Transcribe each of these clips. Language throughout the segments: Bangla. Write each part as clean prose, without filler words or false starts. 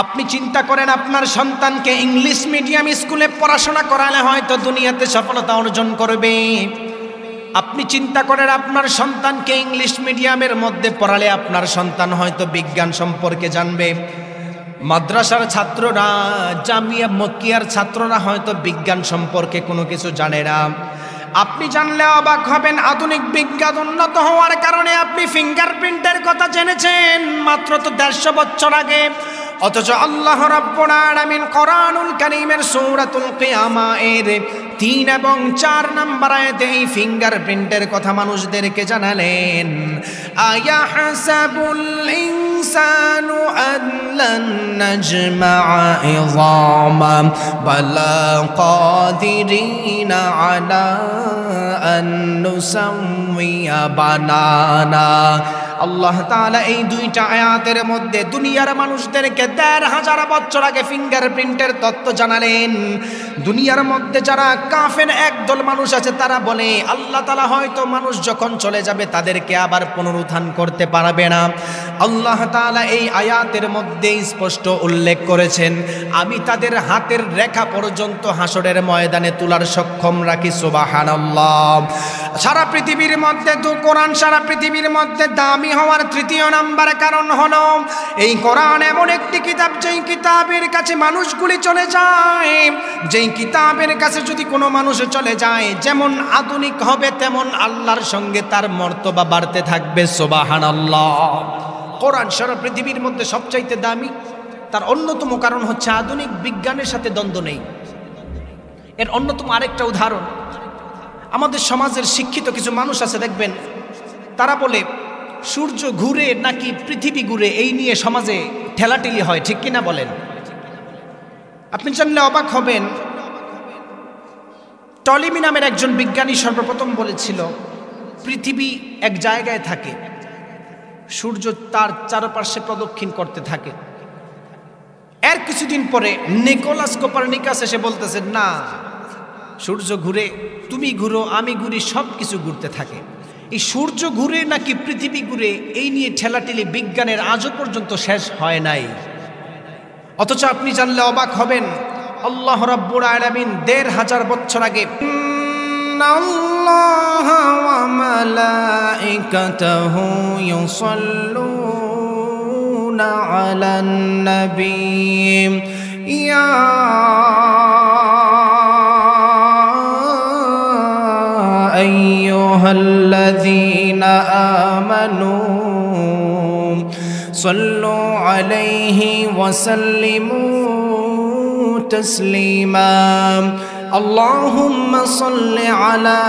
আপনি চিন্তা করেন আপনার সন্তানকে ইংলিশ মিডিয়াম স্কুলে পড়াশোনা করালে হয়তো দুনিয়াতে সফলতা অর্জন করবে। আপনি চিন্তা করেন আপনার সন্তানকে ইংলিশ মিডিয়ামের মধ্যে পড়ালে আপনার সন্তান হয়তো বিজ্ঞান সম্পর্কে জানবে। মাদ্রাসার ছাত্ররা, জামিয়া মক্কিয়ার ছাত্ররা হয়তো বিজ্ঞান সম্পর্কে কোনো কিছু জানে না। আপনি জানলে অবাক হবেন, আধুনিক বিজ্ঞান উন্নত হওয়ার কারণে আপনি ফিঙ্গারপ্রিন্টের কথা জেনেছেন মাত্র তো 150 বছর আগে। অথচ আল্লাহ রাব্বুল আলামিন কোরআনুল কারীমের সূরাতুল কিয়ামা এর 3 এবং 4 নম্বর আয়াতে এই ফিঙ্গারপ্রিন্টের কথা মানুষদেরকে জানালেন। আয়াহসাবুল ইনসানু আল্লান নাজমা'a ইযামা বালা কাদিরিনা আলা আন নুসাওয়িয়া বানানা। আল্লাহ তাআলা এই 2টা আয়াতের মধ্যে দুনিয়ার মানুষদেরকে 1,500 বছর আগে ফিঙ্গারপ্রিন্টের তত্ত্ব জানালেন। দুনিয়ার মধ্যে যারা কাফের একদল মানুষ আছে তারা বলে আল্লাহ তাআলা হয়তো মানুষ যখন চলে যাবে তাদেরকে আবার পুনরুত্থান করতে পারবে না। আল্লাহ তাআলা এই আয়াতের মধ্যে স্পষ্ট উল্লেখ করেছেন, আমি তাদের হাতের রেখা পর্যন্ত হাসরের ময়দানে তোলার সক্ষম রাখি। সুবহানাল্লাহ। সারা পৃথিবীর মধ্যে কোরআন সারা পৃথিবীর মধ্যে দামি হওয়ার 3য় নাম্বার কারণ হলো এই কোরআন এমন একটি কিতাব যেই কিতাবের কাছে মানুষগুলি চলে যায়। যেই কিতাবের কাছে যদি কোনো মানুষ চলে যায়, যেমন আধুনিক হবে তেমন আল্লাহর সঙ্গে তার মর্তবা বাড়তে থাকবে। সুবহানাল্লাহ। কোরআন সারা পৃথিবীর মধ্যে সবচাইতে দামি। তার অন্যতম কারণ হচ্ছে আধুনিক বিজ্ঞানের সাথে দ্বন্দ্ব নেই। এর অন্যতম আরেকটা উদাহরণ, আমাদের সমাজের শিক্ষিত কিছু মানুষ আছে দেখবেন, তারা বলে সূর্য ঘুরে নাকি পৃথিবী ঘুরে, এই নিয়ে সমাজে ঠেলাঠেলি হয়, ঠিক কিনা বলেন? আপনি জানলে অবাক হবেন, টলেমি নামের একজন বিজ্ঞানী সর্বপ্রথম বলেছিল পৃথিবী এক জায়গায় থাকে, সূর্য তার চারপাশে প্রদক্ষিণ করতে থাকে। এর কিছুদিন পরে নিকোলাস কোপারনিকাস এসে বলতেছে, না, সূর্য ঘুরে, তুমি ঘুরো, আমি ঘুরি, সব কিছু ঘুরতে থাকে। এই সূর্য ঘুরে নাকি পৃথিবী ঘুরে, এই নিয়ে ঠেলাঠেলি বিজ্ঞানের আজও পর্যন্ত শেষ হয় নাই। অথচ আপনি জানলে অবাক হবেন, আল্লাহ রাব্বুল আলামিন 1,500 বছর আগে আল্লাহ ওয়া মালাইকাতুহু ইউসাল্লুনা আলান নবী ইয়া আইয়ুহাল্লাযীনা আমানু সাল্লু আলাইহি ওয়া সাল্লিমু তাসলিমা। আল্লাহুম্মা সাল্লি আলা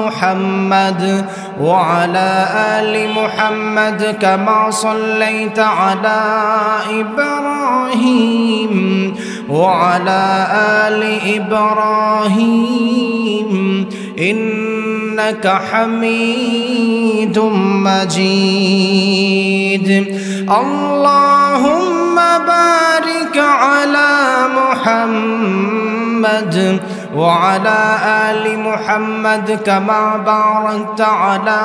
মুহাম্মাদ ওয়া আলা আলি মুহাম্মাদ কামা সাল্লাইতা আলা ইব্রাহিম ওয়া আলা আলি ইব্রাহিম ইন্নাকা হামিদুম মাজিদ। আল্লাহুম্মা বারিক আলা মুহাম্মাদ ওয়া আলা আলি মুহাম্মাদ কামা বারাকতা আলা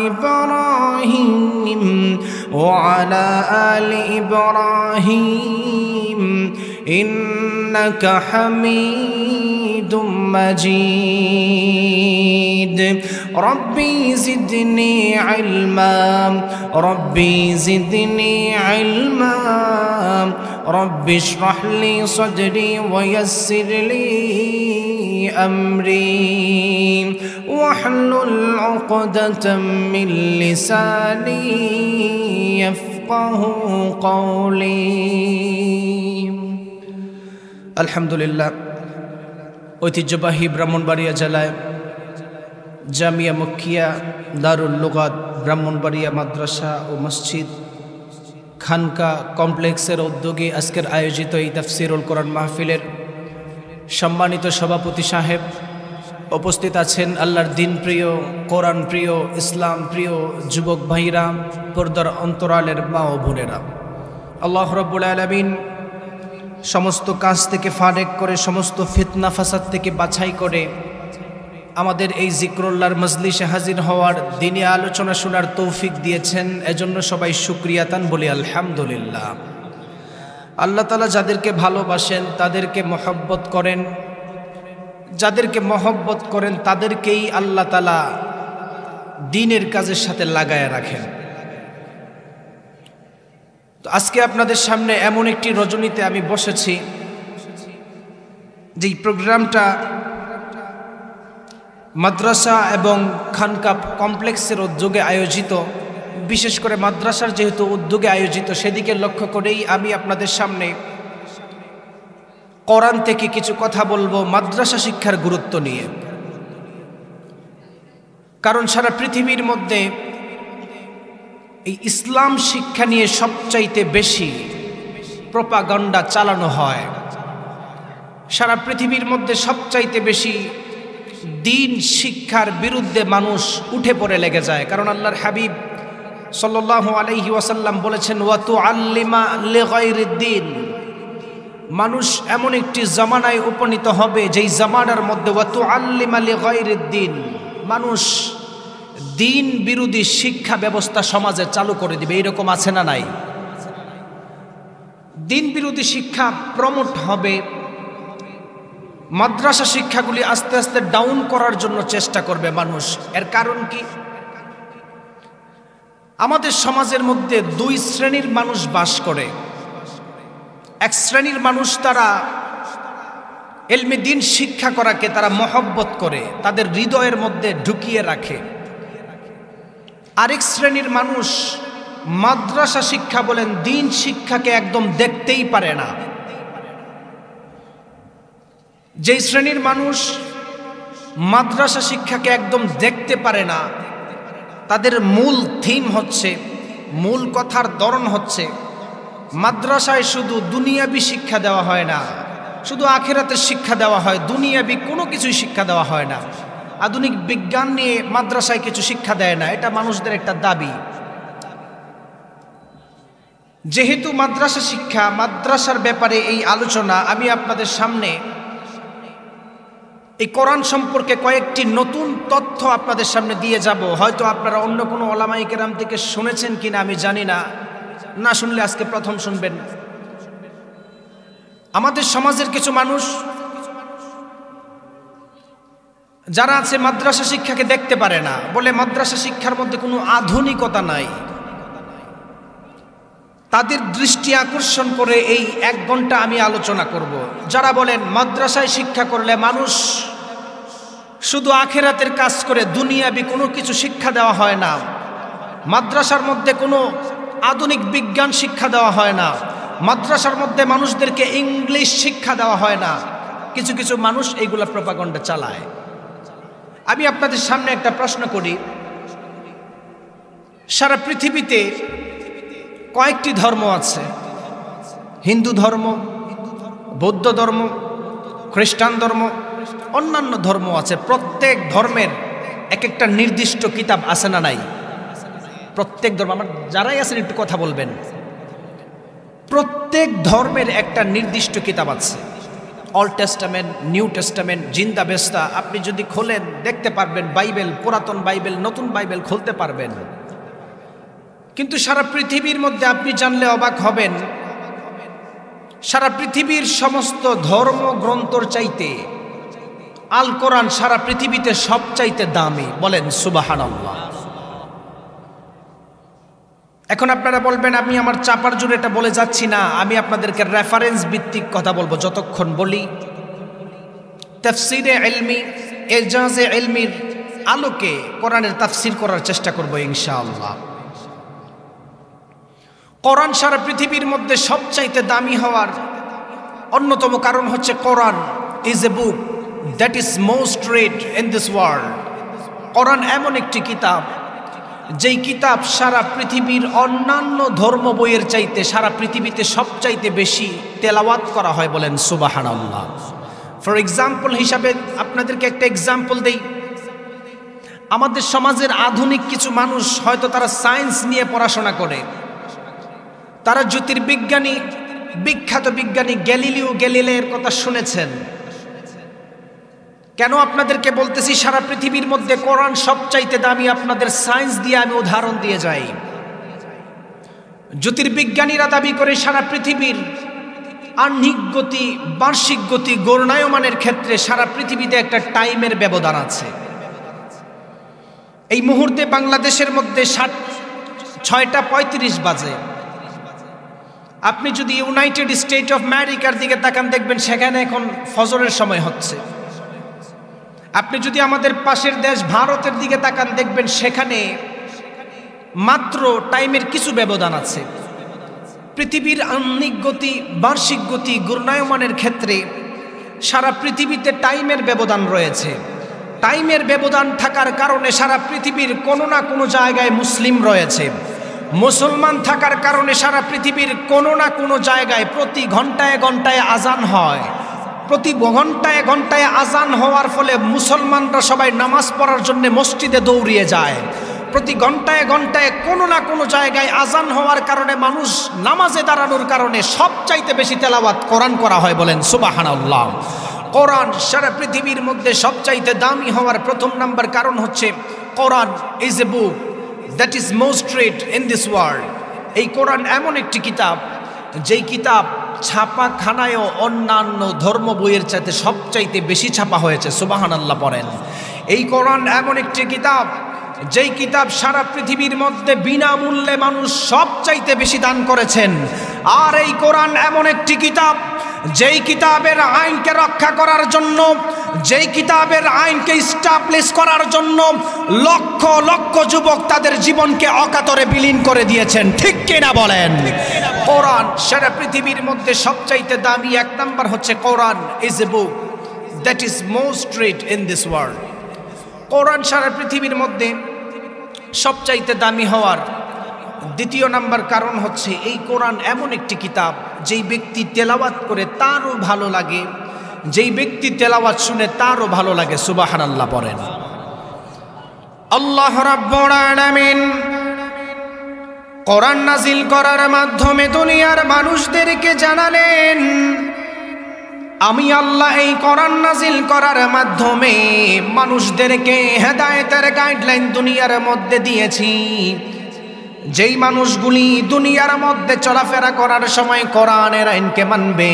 ইব্রাহিম ওয়া আলা আলি ইব্রাহিম ইন্নাকা হামিদুম মাজিদ। রব্বি জিদনি ইলমা রব্বি জিদনি ইলমা রব্বি ইশরাহ লি সাদরি ওয়া ইয়াসসির লি আমরি ওয়াহলুল উকদাতাম মিন লিসানি ইয়াফকাহু কওলি। আলহামদুলিল্লাহ, ঐতিহ্যবাহী ব্রাহ্মণবাড়িয়া জেলায় জামিয়া মক্কিয়া দারুল লুগাত ব্রাহ্মণবাড়িয়া মাদ্রাসা ও মসজিদ খানকা কমপ্লেক্সের উদ্যোগে আজকের আয়োজিত এই তাফসিরুল কোরআন মাহফিলের সম্মানিত সভাপতি সাহেব, উপস্থিত আছেন আল্লাহর দিন প্রিয়, কোরআন প্রিয়, ইসলাম প্রিয় যুবক ভাইরা, পর্দার অন্তরালের মা ও বোনেরা। আল্লাহ রাব্বুল আলামিন সমস্ত কাজ থেকে ফারেক করে, সমস্ত ফিতনা ফাসাদ থেকে বাছাই করে আমাদের এই জিক্রুল্লাহর মজলিসে হাজির হওয়ার, দিনী আলোচনা শোনার তৌফিক দিয়েছেন। এজন্য সবাই শুকরিয়াতান বলি আলহামদুলিল্লাহ। আল্লাহ তাআলা যাদেরকে ভালোবাসেন তাদেরকে মহব্বত করেন, যাদেরকে মহব্বত করেন তাদেরকেই আল্লাহ তাআলা দ্বীনের কাজের সাথে লাগায়া রাখেন। তো আজকে আপনাদের সামনে এমন একটি রজনীতে আমি বসেছি, যেই প্রোগ্রামটা মাদ্রাসা এবং খানকা কমপ্লেক্সের উদ্যোগে আয়োজিত, বিশেষ করে মাদ্রাসার যেহেতু উদ্যোগে আয়োজিত, সেদিকে লক্ষ্য করেই আমি আপনাদের সামনে কোরআন থেকে কিছু কথা বলবো মাদ্রাসা শিক্ষার গুরুত্ব নিয়ে। কারণ সারা পৃথিবীর মধ্যে এই ইসলাম শিক্ষা নিয়ে সবচাইতে বেশি প্রোপাগান্ডা চালানো হয়। সারা পৃথিবীর মধ্যে সবচাইতে বেশি দ্বীন শিক্ষার বিরুদ্ধে মানুষ উঠে পড়ে লেগে যায়। কারণ আল্লাহর হাবিব সাল্লাল্লাহু আলাইহি ওয়াসাল্লাম বলেছেন, ওয়া তুআল্লিমা লিগাইরিদ দ্বীন। মানুষ এমন একটি জামানায় উপনীত হবে যেই জামানার মধ্যে ওয়া তুআল্লিমা লিগাইরিদ দ্বীন, মানুষ দ্বীন বিরোধী শিক্ষা ব্যবস্থা সমাজে চালু করে দিবে। এরকম আছে না নাই? দ্বীন বিরোধী শিক্ষা প্রমোট হবে। মাদ্রাসা শিক্ষাগুলি আস্তে আস্তে ডাউন করার জন্য চেষ্টা করবে মানুষ। এর কারণ কি? আমাদের সমাজের মধ্যে দুই শ্রেণীর মানুষ বাস করে। এক শ্রেণীর মানুষ তারা ইলমে দ্বীন শিক্ষা করাকে তারা মহব্বত করে, তাদের হৃদয়ের মধ্যে ঢুকিয়ে রাখে। আরেক শ্রেণীর মানুষ মাদ্রাসা শিক্ষা বলেন দ্বীন শিক্ষাকে একদম দেখতেই পারে না। যেই শ্রেণীর মানুষ মাদ্রাসা শিক্ষাকে একদম দেখতে পারে না, তাদের মূল থিম হচ্ছে, মূল কথার ধরন হচ্ছে, মাদ্রাসায় শুধু দুনিয়াবি শিক্ষা দেওয়া হয় না, শুধু আখিরাতের শিক্ষা দেওয়া হয়, দুনিয়াবি কোনো কিছুই শিক্ষা দেওয়া হয় না। আধুনিক বিজ্ঞান নিয়ে মাদ্রাসায় কিছু শিক্ষা দেয় না, এটা মানুষদের একটা দাবি। যেহেতু মাদ্রাসা শিক্ষা, মাদ্রাসার ব্যাপারে এই আলোচনা, আমি আপনাদের সামনে এই কোরআন সম্পর্কে কয়েকটি নতুন তথ্য আপনাদের সামনে দিয়ে যাব। হয়তো আপনারা অন্য কোনো ওলামায়ে কেরাম থেকে শুনেছেন কিনা আমি জানি না, না শুনলে আজকে প্রথম শুনবেন। আমাদের সমাজের কিছু মানুষ যারা আছে মাদ্রাসা শিক্ষাকে দেখতে পারে না, বলে মাদ্রাসা শিক্ষার মধ্যে কোনো আধুনিকতা নাই। তাদের দৃষ্টি আকর্ষণ করে এই 1 ঘন্টা আমি আলোচনা করব। যারা বলেন মাদ্রাসায় শিক্ষা করলে মানুষ শুধু আখিরাতের কাজ করে, দুনিয়াবি কোনো কিছু শিক্ষা দেওয়া হয় না, মাদ্রাসার মধ্যে কোনো আধুনিক বিজ্ঞান শিক্ষা দেওয়া হয় না, মাদ্রাসার মধ্যে মানুষদেরকে ইংলিশ শিক্ষা দেওয়া হয় না, কিছু কিছু মানুষ এইগুলা প্রোপাগান্ডা চালায়। আমি আপনাদের সামনে একটা প্রশ্ন করি, সারা পৃথিবীতে কয়েকটি ধর্ম আছে? হিন্দু ধর্ম, বৌদ্ধ ধর্ম, খ্রিস্টান ধর্ম, অন্যান্য ধর্ম আছে। প্রত্যেক ধর্মের এক একটা নির্দিষ্ট কিতাব আছে না নাই? প্রত্যেক ধর্ম, আমার যারাই আছেন একটু কথা বলবেন। প্রত্যেক ধর্মের একটা নির্দিষ্ট কিতাব আছে। অল্ড টেস্টামেন্ট, নিউ টেস্টামেন্ট, জিন্দা বেস্তা, আপনি যদি খোলেন দেখতে পারবেন। বাইবেল, পুরাতন বাইবেল, নতুন বাইবেল খুলতে পারবেন। কিন্তু সারা পৃথিবীর মধ্যে আপনি জানলে অবাক হবেন, সারা পৃথিবীর সমস্ত ধর্মগ্রন্থর চাইতে আল কোরআন সারা পৃথিবীতে সবচাইতে দামি। বলেন সুবহানাল্লাহ। এখন আপনারা বলবেন আমি আমার চাপার জোরে এটা বলে যাচ্ছি না, আমি আপনাদেরকে রেফারেন্স ভিত্তিক কথা বলবো। যতক্ষণ বলি তাফসিরে ইলমি, এজাজে ইলমির আলোকে কোরআনের তাফসির করার চেষ্টা করব ইনশাআল্লাহ। কোরআন সারা পৃথিবীর মধ্যে সবচাইতে দামি হওয়ার অন্যতম কারণ হচ্ছে Quran is a book that is most read in this world. কোরআন এমন একটি কিতাব, যেই কিতাব সারা পৃথিবীর অন্যান্য ধর্ম বইয়ের চাইতে সারা পৃথিবীতে সবচাইতে বেশি তেলাওয়াত করা হয়। বলেন সুবহানাল্লাহ। ফর এক্সাম্পল হিসাবে আপনাদেরকে একটা এক্সাম্পল দেই। আমাদের সমাজের আধুনিক কিছু মানুষ হয়তো তারা সায়েন্স নিয়ে পড়াশোনা করে, তারা জ্যোতির্বিজ্ঞানী, বিখ্যাত বিজ্ঞানী গ্যালিলিও গ্যালিলের কথা শুনেছেন, কেন আপনাদেরকে বলতেছি সারা পৃথিবীর মধ্যে কোরআন সবচাইতে দামি? আপনাদের সায়েন্স দিয়ে আমি উদাহরণ দিয়ে যাই। জ্যোতির্বিজ্ঞানীরা দাবি করে সারা পৃথিবীর আহ্নিক গতি, বার্ষিক গতি ঘূর্ণায়মানের ক্ষেত্রে সারা পৃথিবীতে একটা টাইমের ব্যবধান আছে। এই মুহূর্তে বাংলাদেশের মধ্যে 6:35 বাজে। আপনি যদি ইউনাইটেড স্টেট অফ আমেরিকার দিকে তাকান, দেখবেন সেখানে এখন ফজরের সময় হচ্ছে। আপনি যদি আমাদের পাশের দেশ ভারতের দিকে তাকান, দেখবেন সেখানে মাত্র টাইমের কিছু ব্যবধান আছে। পৃথিবীর আহ্নিক গতি, বার্ষিক গতি ঘূর্ণায়মানের ক্ষেত্রে সারা পৃথিবীতে টাইমের ব্যবধান রয়েছে। টাইমের ব্যবধান থাকার কারণে সারা পৃথিবীর কোনো না কোনো জায়গায় মুসলিম রয়েছে। মুসলমান থাকার কারণে সারা পৃথিবীর কোনো না কোনো জায়গায় প্রতি ঘন্টায় ঘন্টায় আজান হয়। প্রতি ঘন্টায় ঘন্টায় আজান হওয়ার ফলে মুসলমানরা সবাই নামাজ পড়ার জন্য মসজিদে দৌড়িয়ে যায়। প্রতি ঘন্টায় ঘন্টায় কোনো না কোনো জায়গায় আজান হওয়ার কারণে মানুষ নামাজে দাঁড়ানোর কারণে সবচাইতে বেশি তেলাওয়াত কোরআন করা হয়। বলেন সুবহানাল্লাহ। কোরআন সারা পৃথিবীর মধ্যে সবচাইতে দামি হওয়ার প্রথম নাম্বার কারণ হচ্ছে Quran is a book that is most read in this world. এই কোরআন এমন একটি কিতাব, যেই কিতাব ছাপাখানায়ও অন্যান্য ধর্ম বইয়ের চাইতে সবচাইতে বেশি ছাপা হয়েছে। সুবহানাল্লাহ পড়েন। এই কোরআন এমন একটি কিতাব, যেই কিতাব সারা পৃথিবীর মধ্যে বিনামূল্যে মানুষ সবচাইতে বেশি দান করেছেন। আর এই কোরআন এমন একটি কিতাব, যেই কিতাবের আইনকে রক্ষা করার জন্য, যেই কিতাবের আইনকে স্টাবলিশ করার জন্য লক্ষ লক্ষ যুবক তাদের জীবনকে অকাতরে বিলীন করে দিয়েছেন। ঠিক কিনা বলেন? কোরআন সারা পৃথিবীর মধ্যে সবচাইতে দামি এক নাম্বার হচ্ছে Quran is a book that is most read in this world. কোরআন সারা পৃথিবীর মধ্যে সবচাইতে দামি হওয়ার দ্বিতীয় নাম্বার কারণ হচ্ছে এই কোরআন এমন একটি কিতাব, যেই ব্যক্তি তেলাওয়াত করে তারও ভালো লাগে, যেই ব্যক্তি তেলাওয়াত শুনে তারও ভালো লাগে। সুবহানাল্লাহ পড়েন। আল্লাহ রাব্বুল আলামিন কোরআন নাজিল করার মাধ্যমে দুনিয়ার মানুষদেরকে জানালেন, আমি আল্লাহ এই কোরআন নাজিল করার মাধ্যমে মানুষদেরকে হেদায়েতের গাইডলাইন দুনিয়ার মধ্যে দিয়েছি। যেই মানুষগুলি দুনিয়ার মধ্যে চলাফেরা করার সময় কোরআনের আইনকে মানবে,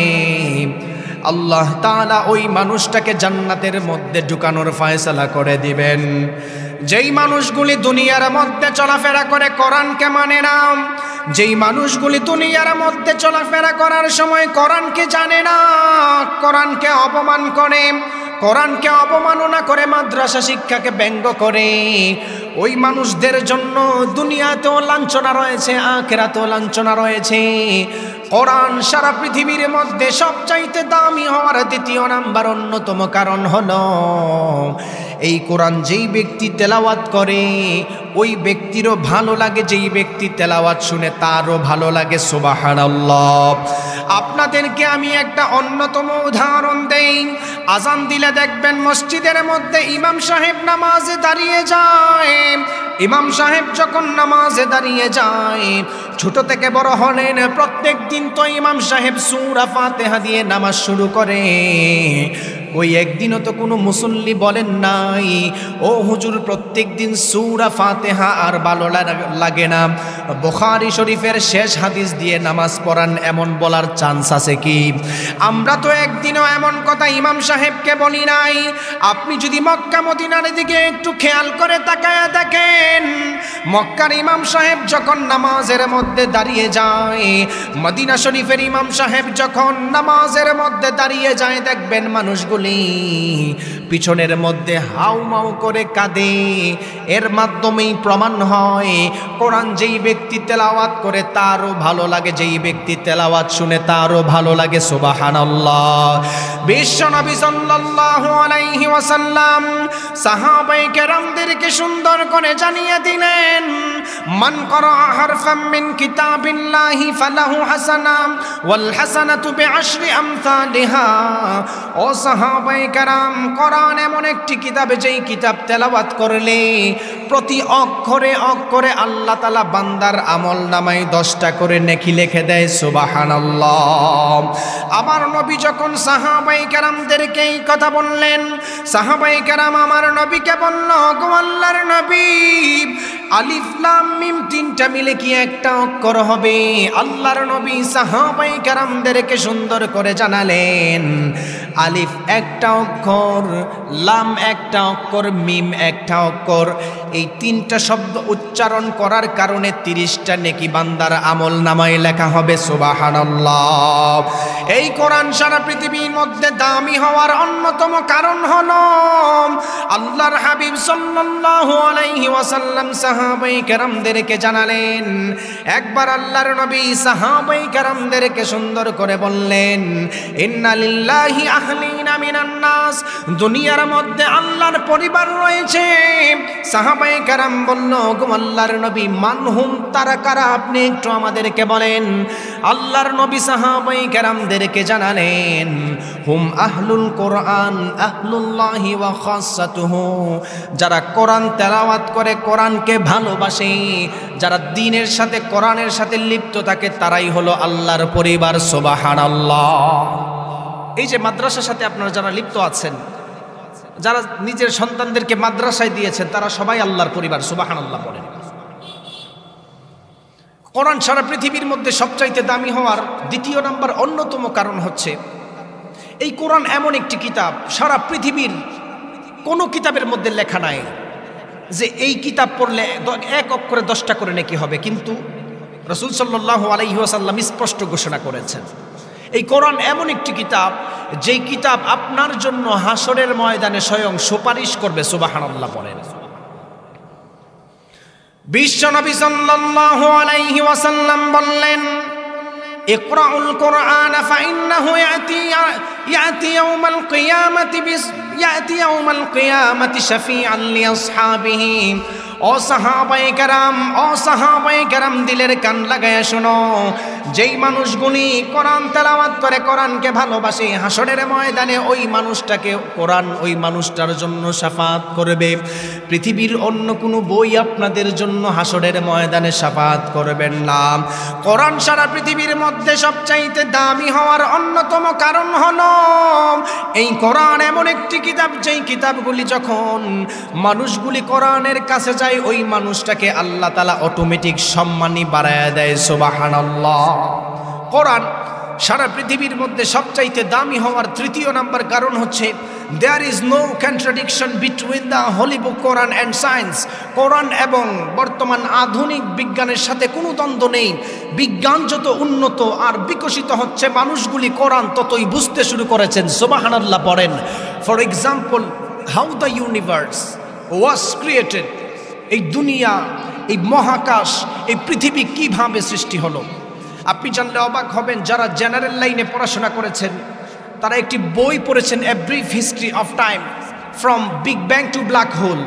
আল্লাহ তাআলা ওই মানুষটাকে জান্নাতের মধ্যে ঢুকানোর ফয়সালা করে দিবেন। যেই মানুষগুলি দুনিয়ার মধ্যে চলাফেরা করে কোরআনকে মানে না, যেই মানুষগুলি দুনিয়ার মধ্যে চলাফেরা করার সময় কোরআনকে জানে না, কোরআনকে অপমান করে, কোরআনকে অবমাননা করে, মাদ্রাসা শিক্ষাকে ব্যঙ্গ করে, ওই মানুষদের জন্য দুনিয়াতেও লাঞ্ছনা রয়েছে, আখিরাতেও লাঞ্ছনা রয়েছে। কোরআন সারা পৃথিবীর মধ্যে সবচাইতে দামি হওয়ার দ্বিতীয় নাম্বার অন্যতম কারণ হলো এই কোরআন যেই ব্যক্তি তেলাওয়াত করে ওই ব্যক্তিরও ভালো লাগে, যেই ব্যক্তি তেলাওয়াত শুনে তারও ভালো লাগে। সুবহানাল্লাহ। আপনাদেরকে আমি একটা অন্যতম উদাহরণ দেই। আজান দিলে দেখবেন মসজিদের মধ্যে ইমাম সাহেব নামাজে দাঁড়িয়ে যায়। ইমাম সাহেব যখন নামাজে দাঁড়িয়ে যায়, ছোট থেকে বড় হলেন প্রত্যেক দিন তো ইমাম সাহেব সূরা ফাতিহা দিয়ে নামাজ শুরু করে। ওই একদিনও তো কোনো মুসল্লি বলেন নাই, ও হুজুর প্রত্যেক দিন সূরা ফাতিহা আর ভালো লাগে না, বুখারী শরীফের শেষ হাদিস দিয়ে নামাজ পড়ান, এমন বলার চান্স আছে কি? আমরা তো একদিনও এমন কথা ইমাম সাহেবকে বলি নাই। আপনি যদি মক্কা মদিনার দিকে একটু খেয়াল করে তাকায়া দেখেন, মক্কার ইমাম সাহেব যখন নামাজের মধ্যে দাঁড়িয়ে যায়, মদিনা শরীফের ইমাম সাহেব যখন নামাজের মধ্যে দাঁড়িয়ে যায়, দেখবেন মানুষগুলি পিছনের মধ্যে হাউমাউ করে কাঁদে। এর মাধ্যমেই প্রমাণ হয় কোরআন যেই ব্যক্তি তেলাওয়াত করে তারও ভালো লাগে, যেই ব্যক্তি তেলাওয়াত শুনে তারও ভালো লাগে। সুবহানাল্লাহ। বিশ্বনবী সাল্লাল্লাহু আলাইহি ওয়াসাল্লাম সাহাবায়ে কেরামদেরকে সুন্দর করে জানিয়ে দিলেন, মান ক্বারা হারফাম মিন কিতাবিল্লাহি ফালাহু হাসানা ওয়াল হাসানাতু বিআশরি আমসালিহা। ও সাহাবায়ে কেরাম, কোরআন এমন একটি কিতাব, যেই কিতাব তেলাওয়াত করলে প্রতি অক্ষরে অক্ষরে আল্লাহ তাআলা বান্দার আমলনামায় 10টা করে নেকি লিখে দেয়। সুবহানাল্লাহ। আমার নবী যখন সাহাবায়ে কেরামদেরকে এই কথা বললেন, সাহাবায়ে কেরাম আমার নবীকে বলল, গো আল্লাহর নবী, আলিফ লাম মিম 3টা মিলে কি একটা অক্ষর হবে? আল্লাহর নবী সাহাবায়ে কেরামদেরকে সুন্দর করে জানালেন, আলিফ একটা অক্ষর, লাম একটা অক্ষর, মিম একটা অক্ষর। এই 3টা শব্দ উচ্চারণ করার কারণে 30টা নেকি বান্দার আমলনামায় লেখা হবে। সুবহানাল্লাহ। এই কোরআন সারা পৃথিবীর মধ্যে দামি হওয়ার অন্যতম কারণ হলো আল্লাহর হাবিব সাল্লাল্লাহু আলাইহি ওয়াসাল্লাম সাহাবায়ে কেরামদেরকে জানালেন। একবার আল্লাহর নবী সাহাবায়ে কেরামদেরকে সুন্দর করে বললেন, ইন্না লিল্লাহি আহলিনা মিনান নাস, দুনিয়ার মধ্যে আল্লাহর পরিবার রয়েছে। সাহাবায়ে কেরাম বলল, গো আল্লাহর নবী, মানহুম, তারা কারা? আপনি একটু আমাদেরকে বলেন। আল্লাহর নবী সাহাবায়ে কেরামদেরকে জানালেন, হুম আহলুল কোরআন, আহলুল্লাহি ওয়া খাসাতুহু, যারা কোরআন তেলাওয়াত করে, কোরআনকে ভালোবাসে, যারা দ্বীনের সাথে কোরআনের সাথে লিপ্ত থাকে, তারাই হলো আল্লাহর পরিবার। সুবহানাল্লাহ। এই যে মাদ্রাসার সাথে আপনারা যারা লিপ্ত আছেন, যারা নিজের সন্তানদেরকে মাদ্রাসায় দিয়েছেন, তারা সবাই আল্লাহর পরিবার। সুবহানাল্লাহ বলেন। কোরআন সারা পৃথিবীর মধ্যে সবচাইতে দামি হওয়ার দ্বিতীয় নাম্বার অন্যতম কারণ হচ্ছে, এই কোরআন এমন একটি কিতাব, সারা পৃথিবীর কোনো কিতাবের মধ্যে লেখা নাই যে এই কিতাব পড়লে এক অক্ষরে 10টা করে নেকি হবে, কিন্তু রাসূল সাল্লাল্লাহু আলাইহি ওয়াসাল্লাম স্পষ্ট ঘোষণা করেছেন, এই কোরআন এমন একটি কিতাব, যেই কিতাব আপনার জন্য হাসরের ময়দানে স্বয়ং সুপারিশ করবে। সুবহানাল্লাহ বলেন। বিশ্বনবী সাল্লাল্লাহু আলাইহি ওয়াসাল্লাম বললেন, ইকরাউল কুরআন ফাইন্নাহু ইয়াতি ইয়াউমাল কিয়ামাতি শাফিআন লিআসহাবিহি। ও সাহাবায়ে কেরাম, দিলের কান লাগায়া শোনো, যেই মানুষগুলি কোরআন তেলাওয়াত করে, কোরআনকে ভালোবাসে, হাসরের ময়দানে ওই মানুষটাকে কোরআন ওই মানুষটার জন্য শাফাত করবে। পৃথিবীর অন্য কোনো বই আপনাদের জন্য হাসরের ময়দানে শাফাত করবেন না। কোরআন সারা পৃথিবীর মধ্যে সবচাইতে দামি হওয়ার অন্যতম কারণ হলো, এই কোরআন এমন একটি কিতাব, যেই কিতাবগুলি যখন মানুষগুলি কোরআনের কাছে যায়, ওই মানুষটাকে আল্লাহ তাআলা অটোমেটিক সম্মানী বাড়ায়া দেয়। সুবহানাল্লাহ। কোরআন সারা পৃথিবীর মধ্যে সবচাইতে দামি হওয়ার তৃতীয় নাম্বার কারণ হচ্ছে, there is no contradiction between the holy book Quran and science. কোরআন এবং বর্তমান আধুনিক বিজ্ঞানের সাথে কোনো দ্বন্দ্ব নেই। বিজ্ঞান যত উন্নত আর বিকশিত হচ্ছে, মানুষগুলি কোরআন ততই বুঝতে শুরু করেছেন। সুবহানাল্লাহ পড়েন। For example, how the universe was created, এই দুনিয়া, এই মহাকাশ, এই পৃথিবী কিভাবে সৃষ্টি হলো, আপনি জানলে অবাক হবেন। যারা জেনারেল লাইনে পড়াশোনা করেছেন, তারা একটি বই পড়েছেন, এ brief history of time from big bang to black hole.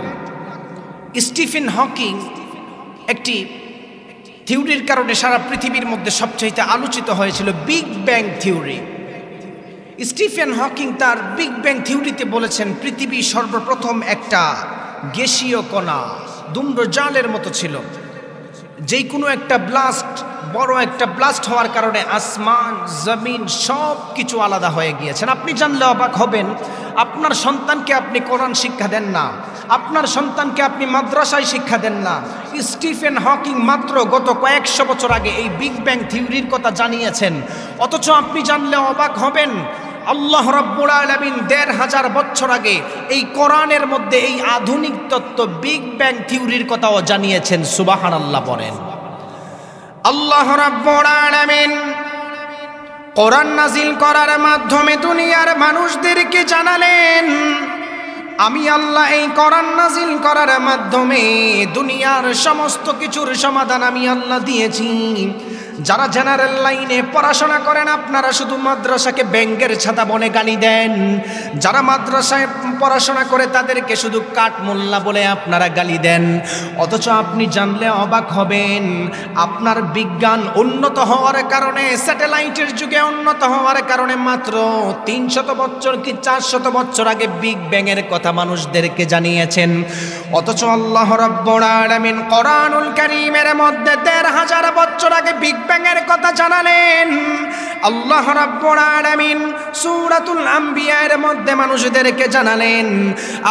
Stephen Hawking একটি থিওরির কারণে সারা পৃথিবীর মধ্যে সবচাইতে আলোচিত হয়েছিল, big bang theory. Stephen Hawking তার বিগ ব্যাং থিওরিতে বলেছেন, পৃথিবী সর্বপ্রথম একটা গ্যাসীয় কণা, ধূম্রজালের মতো ছিল। যেই কোনো একটা ব্লাস্ট, বড় একটা ব্লাস্ট হওয়ার কারণে আসমান, জমিন সব কিছু আলাদা হয়ে গিয়েছেন। আপনি জানলে অবাক হবেন, আপনার সন্তানকে আপনি কোরআন শিক্ষা দেন না, আপনার সন্তানকে আপনি মাদ্রাসায় শিক্ষা দেন না। স্টিফেন হকিং মাত্র গত কয়েকশো বছর আগে এই বিগ ব্যাং থিওরির কথা জানিয়েছেন, অথচ আপনি জানলে অবাক হবেন, আল্লাহ রাব্বুল আলামিন ১৫০০ বছর আগে এই কোরআনের মধ্যে এই আধুনিক তত্ত্ব বিগ ব্যাং থিওরির কথাও জানিয়েছেন। সুবহানাল্লাহ বলেন। আল্লাহ রাব্বুল আলামিন কোরআন নাজিল করার মাধ্যমে দুনিয়ার মানুষদেরকে জানালেন, আমি আল্লাহ এই কোরআন নাজিল করার মাধ্যমে দুনিয়ার সমস্ত কিছুর সমাধান আমি আল্লাহ দিয়েছি। যারা জেনারেল লাইনে পড়াশোনা করেন, আপনারা শুধু মাদ্রাসাকে ব্যাঙের ছাতা বলে গালি দেন। যারা মাদ্রাসায় পড়াশোনা করে, তাদেরকে শুধু কাঠমোল্লা বলে আপনারা গালি দেন। অথচ আপনি জানলে অবাক হবেন, আপনার বিজ্ঞান উন্নত হওয়ার কারণে, স্যাটেলাইটের যুগে উন্নত হওয়ার কারণে মাত্র ৩০০ বছর কি ৪০০ বছর আগে বিগ ব্যাঙের কথা মানুষদেরকে জানিয়েছেন। অথচ আল্লাহ রাব্বুল আলামিন কোরআনুল কারীমের মধ্যে ১৫০০ বছর আগে বিগ ব্যাং এর কথা জানালেন। আল্লাহ রাব্বুল আলামিন সূরাতুল আম্বিয়া এর মধ্যে মানুষদেরকে জানালেন,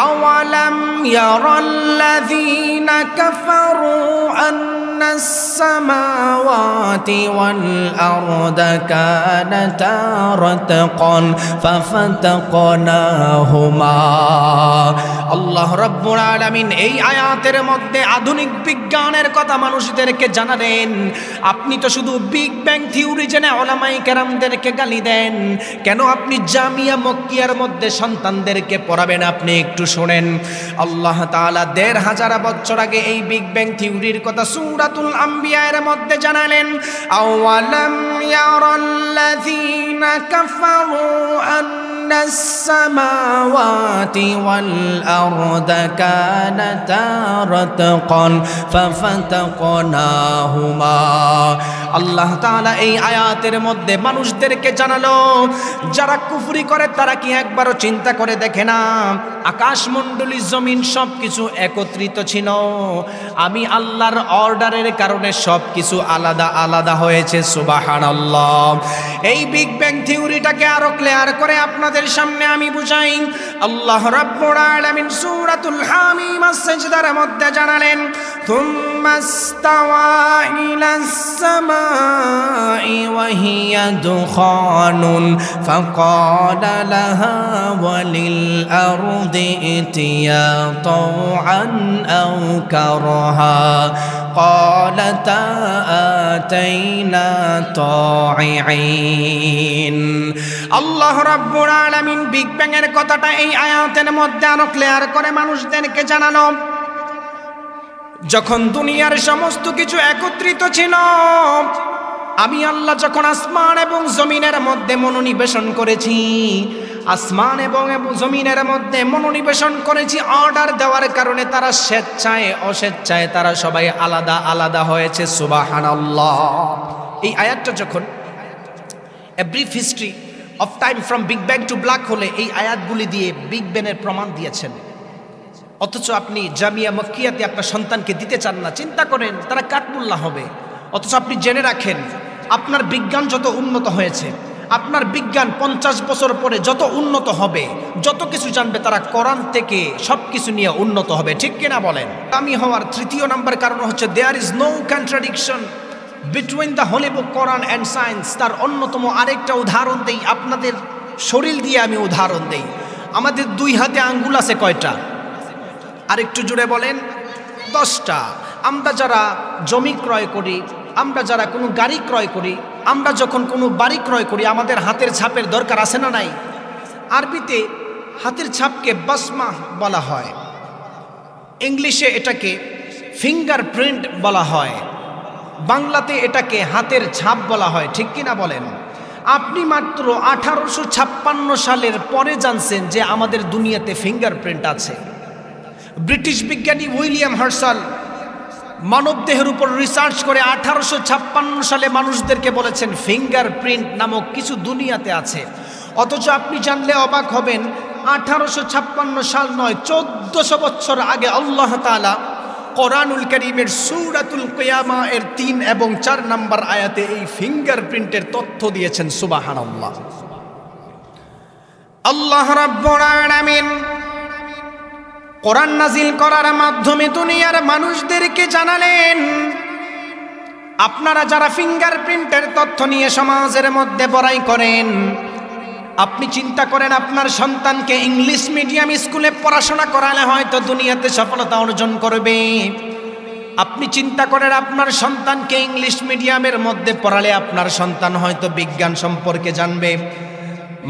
আওয়ালাম ইয়ারাল্লাযীনা কাফারু আন্নাস সামাওয়াতি ওয়াল আরদা কানাতা রাতকান ফাফাতাকনাহুমা। আল্লাহ রাব্বুল আলামিন এই আয়াতের মধ্যে আধুনিক বিজ্ঞানের কথা মানুষদেরকে জানালেন। আপনি তো শুধু বিগ ব্যাং থিওরি জেনে উলামায়ে কেরামদেরকে গালি দেন, কেন আপনি জামিয়া মক্কিয়ার মধ্যে সন্তানদেরকে পড়াবেন? আপনি একটু শোনেন, আল্লাহ তাআলা ১৫০০ বছর আগে এই বিগ ব্যাং থিওরির কথা সূরাতুল আম্বিয়া এর মধ্যে জানালেন। আওয়ালাম ইয়ারাল্লাযীনা কাফারু আন্নাস সামাওয়াতি ওয়াল আরদা কানাতা রাতকান ফাফাতাকনাহুমা। আল্লাহ তাআলা এই আয়াতের মধ্যে মানুষদেরকে জানালো, যারা কুফরি করে তারা কি একবারও চিন্তা করে দেখে না আকাশমণ্ডলী জমিন সবকিছু একত্রিত ছিল, আমি আল্লাহর অর্ডারের কারণে সবকিছু আলাদা আলাদা হয়েছে। সুবহানাল্লাহ। এই বিগ ব্যাং থিওরিটাকে আরো ক্লিয়ার করে আপনাদের সামনে আমি বুঝাই। আল্লাহ রাব্বুল আলামিন সূরাতুল হামিম আস-সাজদার মধ্যে জানালেন, থুম্মাস্তাওয়া ইলাস সামাই ওয়া হিয়া দুখানুন ফাকালা লাহা ওয়ালিল আরদি ইতিয়া তাওআন আও কারহা قالتا آتينا طائعين। আল্লাহ রাব্বুল আলামিন বিগ ব্যাং এর কথাটা এই আয়াতের মধ্যে আরো ক্লিয়ার করে মানুষদেরকে জানানো। যখন দুনিয়ার সমস্ত কিছু একত্রিত ছিল, আমি আল্লাহ যখন আসমান এবং জমিনের মধ্যে মনোনিবেশন করেছি, আসমান এবং জমিনের মধ্যে মনোনিবেশন করেছি অর্ডার দেওয়ার কারণে তারা স্বেচ্ছায় অস্বেচ্ছায় তারা সবাই আলাদা আলাদা হয়েছে। সুবহানাল্লাহ। এই আয়াতটা যখন a brief history of time from big bang to black হোলে, এই আয়াতগুলি দিয়ে বিগ ব্যাংয়ের প্রমাণ দিয়েছেন। অথচ আপনি জামিয়া মক্কিয়াতে আপনার সন্তানকে দিতে চান না। চিন্তা করেন তারা কাঠমুল্লা হবে। অথচ আপনি জেনে রাখেন আপনার বিজ্ঞান যত উন্নত হয়েছে, আপনার বিজ্ঞান 50 বছর পরে যত উন্নত হবে, যত কিছু জানবে, তারা কোরআন থেকে সব কিছু নিয়ে উন্নত হবে। ঠিক কিনা বলেন? আমি হওয়ার তৃতীয় নাম্বার কারণ হচ্ছে there is no contradiction between the holy book Quran and science. তার অন্যতম আরেকটা উদাহরণ দেই, আপনাদের শরীর দিয়ে আমি উদাহরণ দেই। আমাদের 2 হাতে আঙ্গুল আছে কয়টা? আরেকটু জুড়ে বলেন। 10টা। আমরা যারা জমি ক্রয় করি, আমরা যারা কোনো গাড়ি ক্রয় করি, আমরা যখন কোনো বাড়ি ক্রয় করি, আমাদের হাতের ছাপের দরকার আছে না নাই? আরবিতে হাতের ছাপকে বাসমা বলা হয়, ইংলিশে এটাকে ফিঙ্গারপ্রিন্ট বলা হয়, বাংলাতে এটাকে হাতের ছাপ বলা হয়। ঠিক কিনা বলেন? আপনি মাত্র 1856 সালের পরে জানছেন যে আমাদের দুনিয়াতে ফিঙ্গারপ্রিন্ট আছে। ব্রিটিশ বিজ্ঞানী উইলিয়াম হার্শাল মানবদেহের উপর রিসার্চ করে 1856 সালে মানুষদেরকে বলেছেন ফিঙ্গারপ্রিন্ট নামক কিছু দুনিয়াতে আছে। অথচ আপনি জানলে অবাক হবেন, 1856 সাল নয়, 1400 বছর আগে আল্লাহ তাআলা কোরআনুল কারীমের সূরাতুল কিয়ামা এর 3 এবং 4 নম্বর আয়াতে এই ফিঙ্গারপ্রিন্টের তথ্য দিয়েছেন। সুবহানাল্লাহ। আল্লাহ রাব্বুল আলামিন কোরআন নাজিল করার মাধ্যমে দুনিয়ার মানুষদেরকে জানালেন, আপনারা যারা ফিঙ্গারপ্রিন্টের তথ্য নিয়ে সমাজের মধ্যে বড়াই করেন, আপনি চিন্তা করেন আপনার সন্তানকে ইংলিশ মিডিয়াম স্কুলে পড়াশোনা করালে হয়তো দুনিয়াতে সফলতা অর্জন করবে। আপনি চিন্তা করেন আপনার সন্তানকে ইংলিশ মিডিয়ামের মধ্যে পড়ালে আপনার সন্তান হয়তো বিজ্ঞান সম্পর্কে জানবে।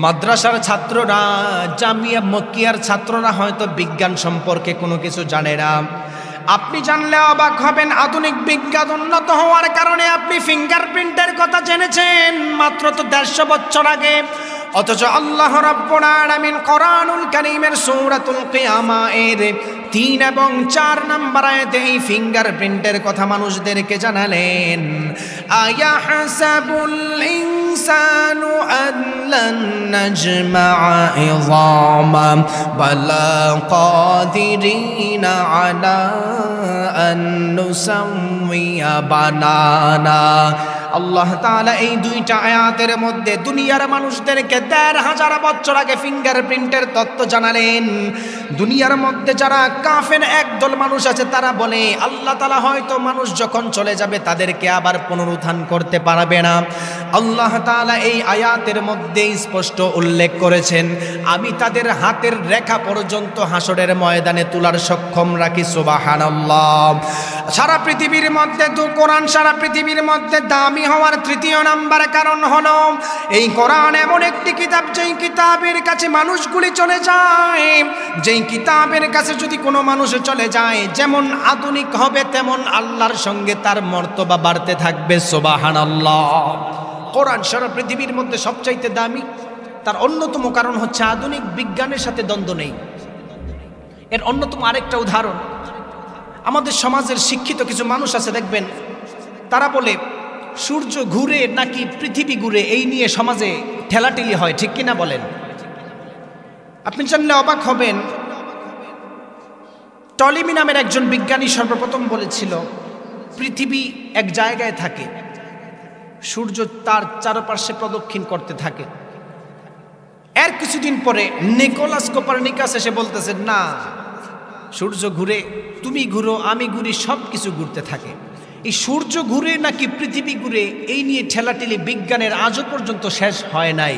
মাদ্রাসার ছাত্ররা, জামিয়া মক্কিয়ার ছাত্ররা হয়তো বিজ্ঞান সম্পর্কে কোনো কিছু জানে না। আপনি জানলে অবাক হবেন, আধুনিক বিজ্ঞান উন্নত হওয়ার কারণে আপনি ফিঙ্গারপ্রিন্টের কথা জেনেছেন মাত্র তো 150 বছর আগে। অথচ আল্লাহ রাব্বুল আলামিন কোরআনুল কারীমের সূরাতুল কিয়ামা এর 3 এবং 4 নম্বর আয়াতে এই ফিঙ্গারপ্রিন্টের কথা মানুষদেরকে জানালেন। আয়াহসাবুল ইনসানু আন لن نجمع عظاما بلى قادرين على أن نسوي بنانا আল্লাহ তাআলা এই দুইটা আয়াতের মধ্যে দুনিয়ার মানুষদেরকে ১৫০০ বছর আগে ফিঙ্গারপ্রিন্টের তত্ত্ব জানালেন। দুনিয়ার মধ্যে যারা কাফের একদল মানুষ আছে তারা বলে আল্লাহ তাআলা হয়তো মানুষ যখন চলে যাবে তাদেরকে আবার পুনরুত্থান করতে পারবে না। আল্লাহ তাআলা এই আয়াতের মধ্যে স্পষ্ট উল্লেখ করেছেন, আমি তাদের হাতের রেখা পর্যন্ত হাসরের ময়দানে তোলার সক্ষম রাখি। সুবহানাল্লাহ। সারা পৃথিবীর মধ্যে তো কোরআন সারা পৃথিবীর মধ্যে দামি হওয়ার তৃতীয় নাম্বার কারণ হলো এই কোরআন এমন একটি কিতাব যেই কিতাবের কাছে মানুষগুলি চলে যায়, যেই কিতাবের কাছে যদি কোনো মানুষ চলে যায় যেমন আধুনিক হবে তেমন আল্লাহর সঙ্গে তার মর্তবা বাড়তে থাকবে। সুবহানাল্লাহ। কোরআন সারা পৃথিবীর মধ্যে সবচাইতে দামি, তার অন্যতম কারণ হচ্ছে আধুনিক বিজ্ঞানের সাথে দ্বন্দ্ব নেই। এর অন্যতম আরেকটা উদাহরণ, আমাদের সমাজের শিক্ষিত কিছু মানুষ আছে দেখবেন তারা বলে সূর্য ঘুরে নাকি পৃথিবী ঘুরে, এই নিয়ে সমাজে ঠেলাঠেলি হয়, ঠিক কিনা বলেন? আপনি জানলে অবাক হবেন, টলেমি নামের একজন বিজ্ঞানী সর্বপ্রথম বলেছিল পৃথিবী এক জায়গায় থাকে, সূর্য তার চারপাশে প্রদক্ষিণ করতে থাকে। এর কিছুদিন পরে নিকোলাস কোপারনিকাস এসে বলতেছে না, সূর্য ঘুরে, তুমি ঘুরো, আমি ঘুরি, সব কিছু ঘুরতে থাকে। এই সূর্য ঘুরে নাকি পৃথিবী ঘুরে এই নিয়ে ঠেলাঠেলি বিজ্ঞানের আজও পর্যন্ত শেষ হয় নাই।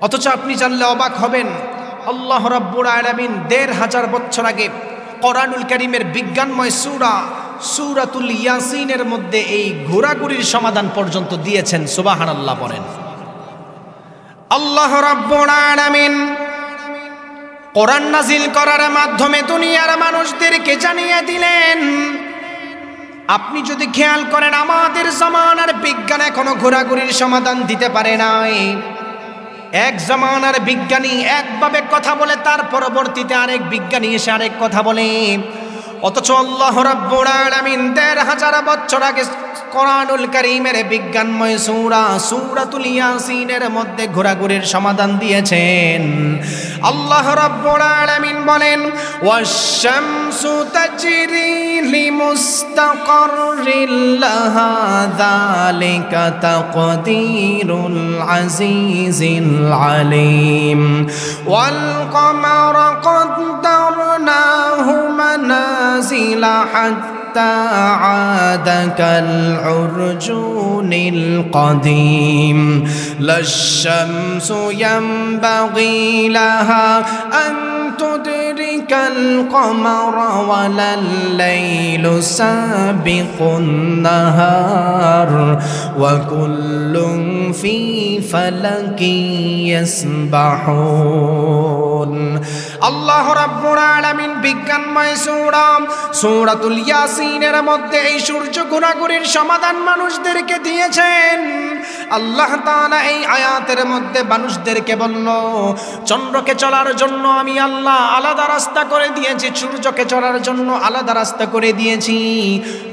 অথচ আপনি জানলে অবাক হবেন, আল্লাহ রাব্বুল আলামিন ১৫০০ বছর আগে কোরআনুল কারীমের বিজ্ঞানময় সূরাতুল ইয়াসিনের মধ্যে এই ঘোরাঘুরির সমাধান পর্যন্ত দিয়েছেন। সুবহানাল্লাহ বলেন। আল্লাহ রাব্বুল আলামিন কোরআন নাজিল করার মাধ্যমে দুনিয়ার মানুষদেরকে জানিয়ে দিলেন, আপনি যদি খেয়াল করেন আমাদের জামানার বিজ্ঞান এখনো ঘোরাঘুরির সমাধান দিতে পারে নাই। এক জামানার বিজ্ঞানী একভাবে কথা বলে, তার পরবর্তীতে আরেক বিজ্ঞানী এসে আরেক কথা বলে। অথচ আল্লাহ রাব্বুল আলামিন ১৫০০ বছর আগে কোরআনুল কারীমের বিজ্ঞানময় সূরাতুল ইয়াসিনের মধ্যে ঘোরাঘুরির সমাধান দিয়েছেন। আল্লাহ রাব্বুল আলামিন বলেন, ওয়াশ-শামসু তাজরি লিমুস্তাকাররিন লাহা যালিকা তাকদীরুল আজিজিল আলীম ওয়াল কমারা কদ্দারনাহু মানাজিলা হাত্তা আদা কাল উরজুনিল কদীম লাশ-শামসু ইয়ানবাগী লাহা আন তুদরিকাল কমারা ওয়ালাল লাইলু সাবিকুন নাহার ওয়া কুল্লুন ফি ফালাকিন ইয়াসবাহুন। আল্লাহ রাব্বুল আলামিন বিজ্ঞানময় সূরাতুল ইয়াসিনের মধ্যে এই সূর্য ঘোরাঘুরির সমাধান মানুষদেরকে দিয়েছেন। আল্লাহ তাআলা এই আয়াতের মধ্যে মানুষদেরকে বলল, চন্দ্রকে চলার জন্য আমি আল্লাহ আলাদা রাস্তা করে দিয়েছি, সূর্যকে চলার জন্য আলাদা রাস্তা করে দিয়েছি।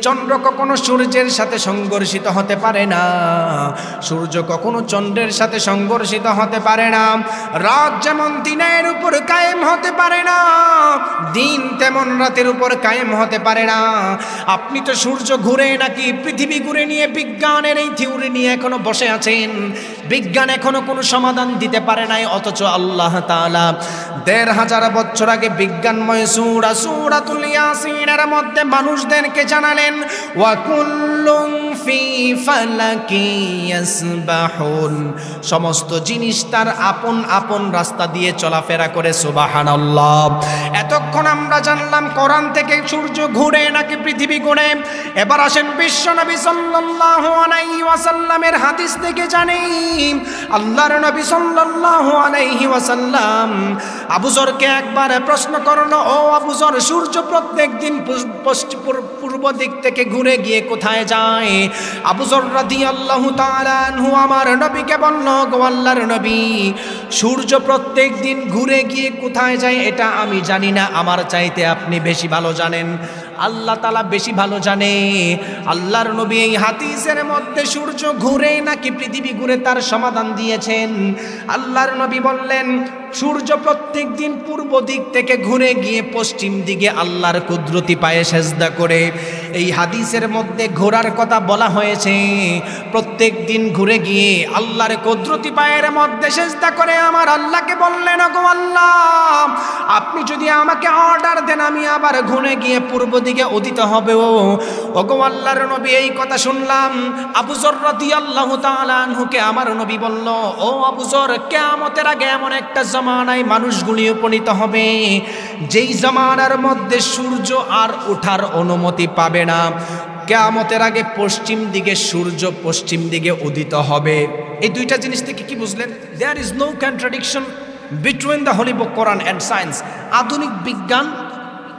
চন্দ্র কখনো সূর্যের সাথে সংঘর্ষিত হতে পারে না, সূর্য কখনো চন্দ্রের সাথে সংঘর্ষিত হতে পারে না। রাত যেমন দিনের উপর কায়েম হতে পারে না, দিন তেমন রাতের উপর কায়েম হতে পারে না। আপনি তো সূর্য ঘুরে নাকি পৃথিবী ঘুরে নিয়ে বিজ্ঞানের এই থিওরি নিয়ে এখনো বসে আছেন। বিজ্ঞান এখনো কোনো সমাধান দিতে পারে নাই, অথচ আল্লাহ তাআলা ১৫০০ বছর আগে বিজ্ঞানময় সূরাতুল ইয়াসিনের মধ্যে মানুষদেরকে জানালেন, ওয়া কুল্লুন ফি ফালাকি ইয়াসবাহুন, সমস্ত জিনিস তার আপন আপন রাস্তা দিয়ে চলাফেরা করে। সুবহানাল্লাহ। এতক্ষণ আমরা জানলাম কোরআন থেকে সূর্য ঘুরে নাকি পৃথিবী ঘুরে। এবার আসেন বিশ্বনবী সাল্লাল্লাহু আলাইহি ওয়াসাল্লামের হাদিস থেকে জানি, আল্লাহর নবী সাল্লাল্লাহু আলাইহি ওয়াসাল্লাম আবু যরকে একবার প্রশ্ন করলো, ও আবু যর, সূর্য প্রত্যেকদিন পূর্ব দিক থেকে ঘুরে গিয়ে কোথায় যায়? আবু যর রাদিয়াল্লাহু তাআলা আনহু আমার নবীকে বলল, গো আল্লাহর নবী, সূর্য প্রত্যেকদিন ঘুরে গিয়ে কোথায় যায় এটা আমি জানি না, আমার চাইতে আপনি বেশি ভালো জানেন। আল্লাহ তাআলা বেশি ভালো জানে। আল্লাহর নবী এই হাদিসের মধ্যে সূর্য ঘুরে নাকি পৃথিবী ঘুরে তার সমাধান দিয়েছেন। আল্লাহর নবী বললেন সূর্য প্রত্যেক দিন পূর্ব দিক থেকে ঘুরে গিয়ে পশ্চিম দিকে আল্লাহর কুদরতি পায়ে সেজদা করে। এই হাদিসের মধ্যে ঘোরার কথা বলা হয়েছে। প্রত্যেক দিন ঘুরে গিয়ে আল্লাহর কুদরতি পায়ের মধ্যে সেজদা করে আমার আল্লাহকে বললেন, ওগো আল্লাহ, আপনি যদি আমাকে অর্ডার দেন আমি আবার ঘুরে গিয়ে পূর্ব দিকে উদিত হব। ওগো আল্লাহর নবী এই কথা শুনলাম আবু যর রাদিয়াল্লাহু তাআলা আনহুকে আমার নবী বলল, ও আবু যর, কিয়ামতের আগে এমন একটা জামানায় মানুষগুলি উপনীত হবে যেই জামানার মধ্যে সূর্য আর ওঠার অনুমতি পাবে না। কিয়ামতের আগে পশ্চিম দিকে সূর্য পশ্চিম দিকে উদিত হবে। এই দুইটা জিনিস থেকে কি বুঝলেন? There is no contradiction between the holy book Quran and science. আধুনিক বিজ্ঞান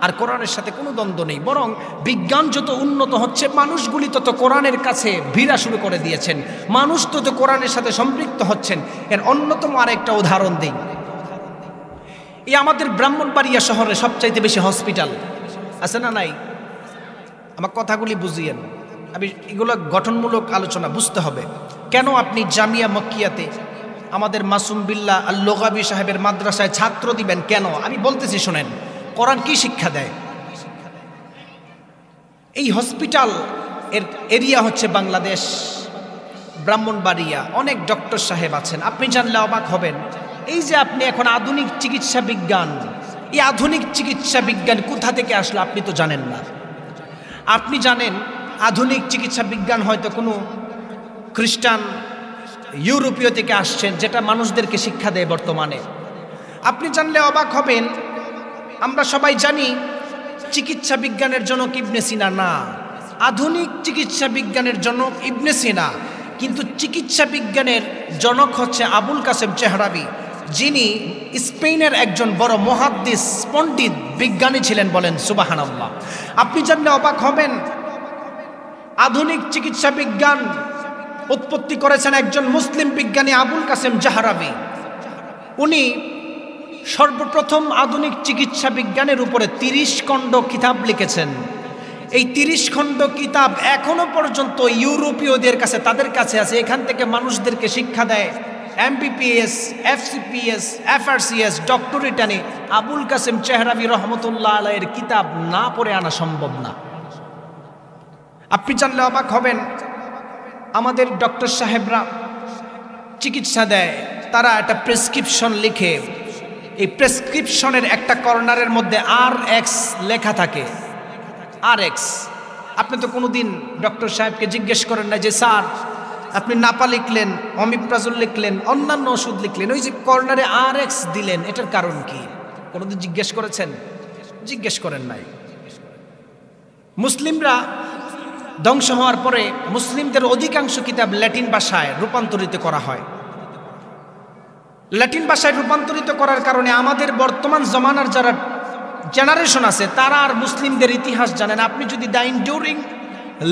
আর কোরআনের সাথে কোনো দ্বন্দ্ব নেই, বরং বিজ্ঞান যত উন্নত হচ্ছে মানুষগুলি তত কোরআনের কাছে ভিড়া শুরু করে দিয়েছেন, মানুষ তত কোরআনের সাথে সম্পৃক্ত হচ্ছেন। এর অন্যতম আরেকটা উদাহরণ দিই। এই আমাদের ব্রাহ্মণবাড়িয়া শহরে সবচাইতে বেশি হসপিটাল আছে না নাই? আমার কথাগুলি বুঝিয়েন, আমি এগুলো গঠনমূলক আলোচনা বুঝতে হবে। কেন আপনি জামিয়া মক্কিয়াতে আমাদের মাসুম বিল্লাহ আল লোগাবি সাহেবের মাদ্রাসায় ছাত্র দিবেন? কেন? আমি বলতেছি শোনেন, কোরআন কি শিক্ষা দেয়। এই হসপিটাল এর এরিয়া হচ্ছে বাংলাদেশ, ব্রাহ্মণবাড়িয়া, অনেক ডক্টর সাহেব আছেন। আপনি জানলে অবাক হবেন, এই যে আপনি এখন আধুনিক চিকিৎসা বিজ্ঞান, এই আধুনিক চিকিৎসা বিজ্ঞান কোথা থেকে আসলো আপনি তো জানেন না। আপনি জানেন আধুনিক চিকিৎসা বিজ্ঞান হয়তো কোনো খ্রিস্টান ইউরোপীয় থেকে আসছেন, যেটা মানুষদেরকে শিক্ষা দেয় বর্তমানে। আপনি জানলে অবাক হবেন, আমরা সবাই জানি চিকিৎসা বিজ্ঞানের জনক ইবনে সিনা না, আধুনিক চিকিৎসা বিজ্ঞানের জনক ইবনে সিনা, কিন্তু চিকিৎসা বিজ্ঞানের জনক হচ্ছে আবুল কাসেম চেহরাবি, যিনি স্পেনের একজন বড় মুহাদ্দিস পণ্ডিত বিজ্ঞানী ছিলেন। বলেন সুবহানাল্লাহ। আপনি জানলে অবাক হবেন, আধুনিক চিকিৎসা বিজ্ঞান উৎপত্তি করেছেন একজন মুসলিম বিজ্ঞানী আবুল কাসেম চেহরাবি। উনি সর্বপ্রথম আধুনিক চিকিৎসা বিজ্ঞানের উপরে 30 খণ্ড কিতাব লিখেছেন। এই 30 খণ্ড কিতাব এখনো পর্যন্ত ইউরোপীয়দের কাছে, তাদের কাছে আছে। এখান থেকে মানুষদেরকে শিক্ষা দেয় MBBS, FCPS, FRCS, ডক্টরেট আনে। আবুল কাসেম চেহরাবি রহমতুল্লাহ আলাইহির কিতাব না পড়ে আনা সম্ভব না। আপনি জানলে অবাক হবেন, আমাদের ডক্টর সাহেবরা চিকিৎসা দেয়, তারা একটা প্রেসক্রিপশন লিখে, এই প্রেসক্রিপশনের একটা কর্নারের মধ্যে RX লেখা থাকে। RX, আপনি তো কোনোদিন ডক্টর সাহেবকে জিজ্ঞেস করেন না যে স্যার আপনি নাপা লিখলেন, অমিপ্রাজল লিখলেন, অন্যান্য ওষুধ লিখলেন, ওই যে কর্নারে RX দিলেন, এটার কারণ কি? কোনোদিন জিজ্ঞেস করেছেন? জিজ্ঞেস করেন নাই। মুসলিমরা ধ্বংস হওয়ার পরে মুসলিমদের অধিকাংশ কিতাব ল্যাটিন ভাষায় রূপান্তরিত করা হয়। ল্যাটিন ভাষায় রূপান্তরিত করার কারণে আমাদের বর্তমান জমানার যারা জেনারেশন আছে তারা আর মুসলিমদের ইতিহাস জানেন। আপনি যদি the enduring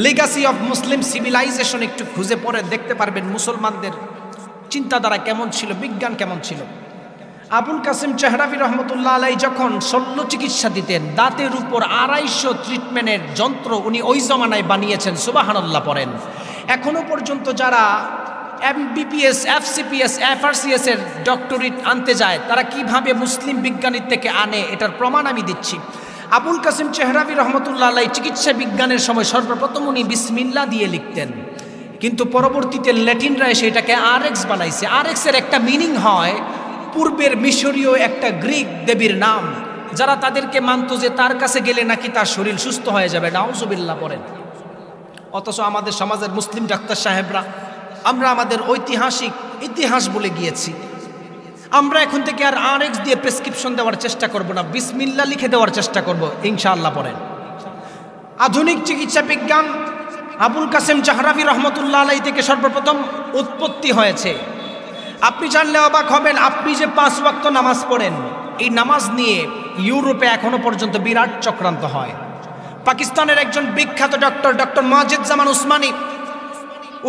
legacy of Muslim civilization একটু খুঁজে পড়ে দেখতে পারবেন মুসলমানদের চিন্তাধারা কেমন ছিল, বিজ্ঞান কেমন ছিল। আবুল কাসেম চেহরাবি রহমতুল্লাহ আলাই যখন শল্য চিকিৎসা দিতেন, দাঁতের উপর 250 ট্রিটমেন্টের যন্ত্র উনি ওই জমানায় বানিয়েছেন। সুবহানাল্লাহ পড়েন। এখনো পর্যন্ত যারা MBBS, FCPS, FRCS এর ডক্টরেট আনতে যায়, তারা কিভাবে মুসলিম বিজ্ঞানীর থেকে আনে এটার প্রমাণ আমি দিচ্ছি। আবুল কাসেম চেহরাবি রহমতুল্লাহ আলাই চিকিৎসা বিজ্ঞানের সময় সর্বপ্রথম উনি বিসমিল্লাহ দিয়ে লিখতেন, কিন্তু পরবর্তীতে ল্যাটিনরা এসে এটাকে RX বানাইছে। RX এর একটা মিনিং হয় পূর্বের মিশরীয় একটা গ্রিক দেবীর নাম, যারা তাদেরকে মানত যে তার কাছে গেলে নাকি তার শরীর সুস্থ হয়ে যাবে। নাউজুবিল্লাহ পড়েন। অথচ আমাদের সমাজের মুসলিম ডাক্তার সাহেবরা আমরা আমাদের ঐতিহাসিক ইতিহাস বলে গিয়েছি। আমরা এখন থেকে আর RX দিয়ে প্রেসক্রিপশন দেওয়ার চেষ্টা করব না, বিসমিল্লাহ লিখে দেওয়ার চেষ্টা করব ইনশাআল্লাহ পড়েন। আধুনিক চিকিৎসা বিজ্ঞান আবুল কাসেম চেহরাবি রহমতুল্লাহ আলাই থেকে সর্বপ্রথম উৎপত্তি হয়েছে। আপনি জানলে অবাক হবেন, আপনি যে 5 ওয়াক্ত নামাজ পড়েন, এই নামাজ নিয়ে ইউরোপে এখনো পর্যন্ত বিরাট চক্রান্ত হয়। পাকিস্তানের একজন বিখ্যাত ডক্টর মাজেদ জামান উসমানী,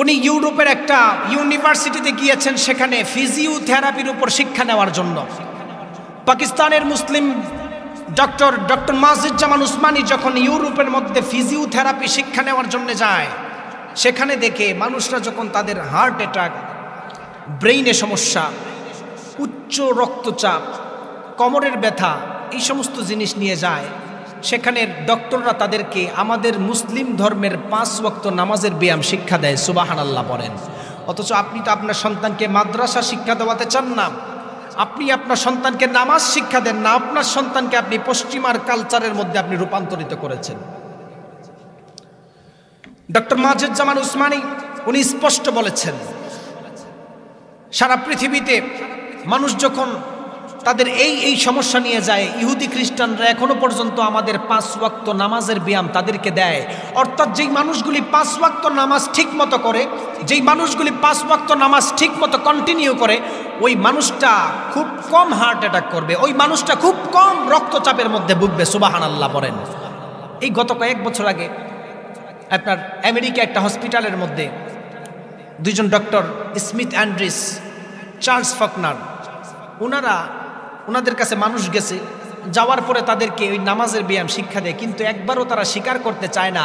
উনি ইউরোপের একটা ইউনিভার্সিটিতে গিয়েছেন, সেখানে ফিজিওথেরাপির উপর শিক্ষা নেওয়ার জন্য। পাকিস্তানের মুসলিম ডক্টর মাজিদুজ্জামান উসমানী যখন ইউরোপের মধ্যে ফিজিওথেরাপি শিক্ষা নেওয়ার জন্য যায়, সেখানে দেখে মানুষরা যখন তাদের হার্ট অ্যাটাক, ব্রেইনে সমস্যা, উচ্চ রক্তচাপ, কোমরের ব্যথা, এই সমস্ত জিনিস নিয়ে যায়, সেখানের ডক্টররা তাদেরকে আমাদের মুসলিম ধর্মের 5 ওয়াক্ত নামাজের ব্যায়াম শিক্ষা দেয়। সুবহানাল্লাহ বলেন। অথচ আপনি তো আপনার সন্তানকে মাদ্রাসা শিক্ষা দেওয়াতে চান না, আপনি আপনার সন্তানকে নামাজ শিক্ষা দেন না, আপনার সন্তানকে আপনি পশ্চিমার কালচারের মধ্যে আপনি রূপান্তরিত করেছেন। ডক্টর মাজিদুজ্জামান উসমানী উনি স্পষ্ট বলেছেন, সারা পৃথিবীতে মানুষ যখন তাদের এই সমস্যা নিয়ে যায়, ইহুদি খ্রিস্টানরা এখনো পর্যন্ত আমাদের 5 ওয়াক্ত নামাজের ব্যায়াম তাদেরকে দেয়। অর্থাৎ যেই মানুষগুলি 5 ওয়াক্ত নামাজ ঠিক মতো করে, যেই মানুষগুলি 5 ওয়াক্ত নামাজ ঠিক মতো কন্টিনিউ করে, ওই মানুষটা খুব কম হার্ট অ্যাটাক করবে, ওই মানুষটা খুব কম রক্তচাপের মধ্যে ভুগবে। সুবহানাল্লাহ বলেন। এই গত কয়েক বছর আগে আপনার আমেরিকা একটা হসপিটালের মধ্যে 2 জন doctor, Smith Andrés, Charles Faulkner, ওনাদের কাছে মানুষ গেছে, যাওয়ার পরে তাদেরকে ওই নামাজের ব্যায়াম শিক্ষা দেয়, কিন্তু একবারও তারা স্বীকার করতে চায় না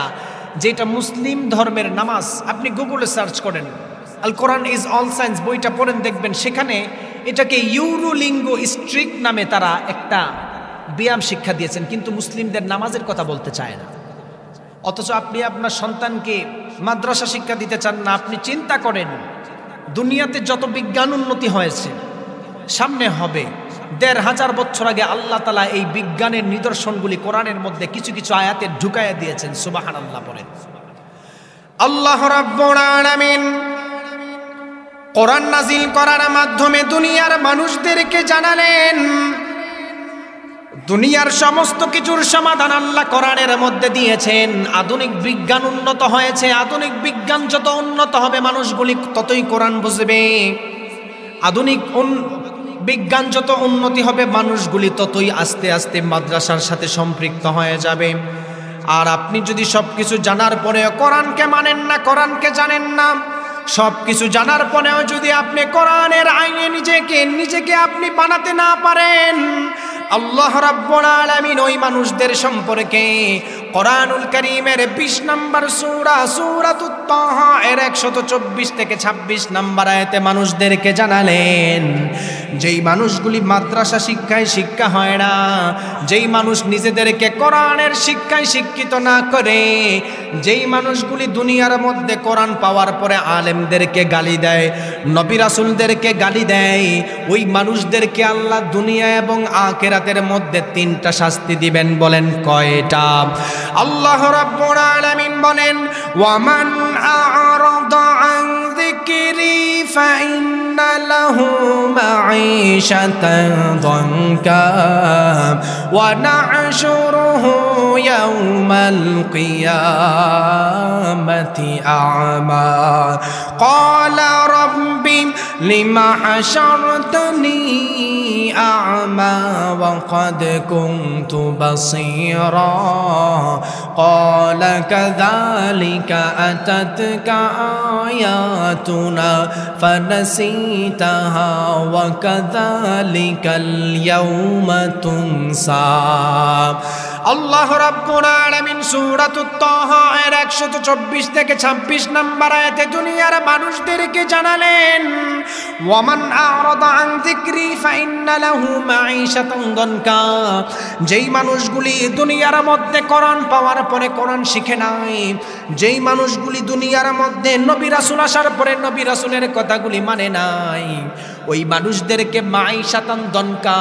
যে এটা মুসলিম ধর্মের নামাজ। আপনি গুগলে সার্চ করেন, আল কোরআন ইজ অল সায়েন্স বইটা পড়েন, দেখবেন সেখানে এটাকে ইউরোলিঙ্গো স্ট্রিক নামে তারা একটা ব্যায়াম শিক্ষা দিয়েছেন, কিন্তু মুসলিমদের নামাজের কথা বলতে চায় না। অথচ আপনি আপনার সন্তানকে মাদ্রাসা শিক্ষা দিতে চান না। আপনি চিন্তা করেন, দুনিয়াতে যত বিজ্ঞান উন্নতি হয়েছে, সামনে হবে 1500 বছর আগে আল্লাহ তাআলা এই বিজ্ঞানের নিদর্শনগুলি কোরআনের মধ্যে কিছু কিছু আয়াতে ঢুকাইয়া দিয়েছেন। সুবহানাল্লাহ বলেন। আল্লাহ রাব্বুল আলামিন কোরআন নাজিল করার মাধ্যমে দুনিয়ার মানুষদেরকে জানালেন, দুনিয়ার সমস্ত কিছুর সমাধান আল্লাহ কোরআনের মধ্যে দিয়েছেন। আধুনিক বিজ্ঞান উন্নত হয়েছে, আধুনিক বিজ্ঞান যত উন্নত হবে মানুষগুলি ততই কোরআন বুঝবে। আধুনিক বিজ্ঞান যত উন্নতি হবে মানুষগুলি ততই আস্তে আস্তে মাদ্রাসার সাথে সম্পৃক্ত হয়ে যাবে। আর আপনি যদি সব কিছু জানার পরেও কোরআনকে মানেন না, কোরআনকে জানেন না, সব কিছু জানার পরেও যদি আপনি কোরআনের আইনে নিজেকে আপনি বানাতে না পারেন, আল্লাহ রাব্বুল আলামিন ওই মানুষদের সম্পর্কে কোরআনুল কারীমের 20 নম্বর সূরাতুত তাহা এর 124 থেকে 26 নম্বর আয়াতে মানুষদেরকে জানালেন, যেই মানুষগুলি মাদ্রাসা শিক্ষায় শিক্ষা হয় না, যেই মানুষ নিজেদেরকে কোরআনের শিক্ষায় শিক্ষিত না করে, যেই মানুষগুলি দুনিয়ার মধ্যে কোরআন পাওয়ার পরে আলেমদেরকে গালি দেয়, নবী রাসূলদেরকে গালি দেয়, ওই মানুষদেরকে আল্লাহ দুনিয়া এবং আখিরাতের মধ্যে 3টা শাস্তি দিবেন। বলেন কয়টা? আল্লাহ রাব্বুল আলামিন বলেন, ওয়ামান আ'রাদা আন যিকরি ফাইন্না লাহু মাঈশাতান দানকা ওয়া নাহশুরুহু ইয়াওমাল কিয়ামাতি আ'মা ক্বালা রাব্বি লিমা হাশারতানি আ'মা ওয়া ক্বাদ কুনতু বাসীরা ক্বালা কাযালিকা আতাতকা আয়াতুনা ফানাসিতাহা ওয়া কাযালিকাল ইয়াওমা তুনসা। আল্লাহ রাব্বুল আলামিন সূরাতুত তাহা এর 124 থেকে 26 নম্বর আয়াতে দুনিয়ার মানুষদেরকে জানালেন, ওয়ামান আ'রাদা আন যিকরি ফাইন্না লাহু মাঈশাতান দানকা, যেই মানুষগুলি দুনিয়ার মধ্যে কোরআন পাওয়ার পরে কোরআন শিখে নাই, যেই মানুষগুলি দুনিয়ার মধ্যে নবী রাসূল আসার পরে নবী রাসূলের কথাগুলি মানে নাই, ওই মানুষদেরকে মাঈশাতান দানকা,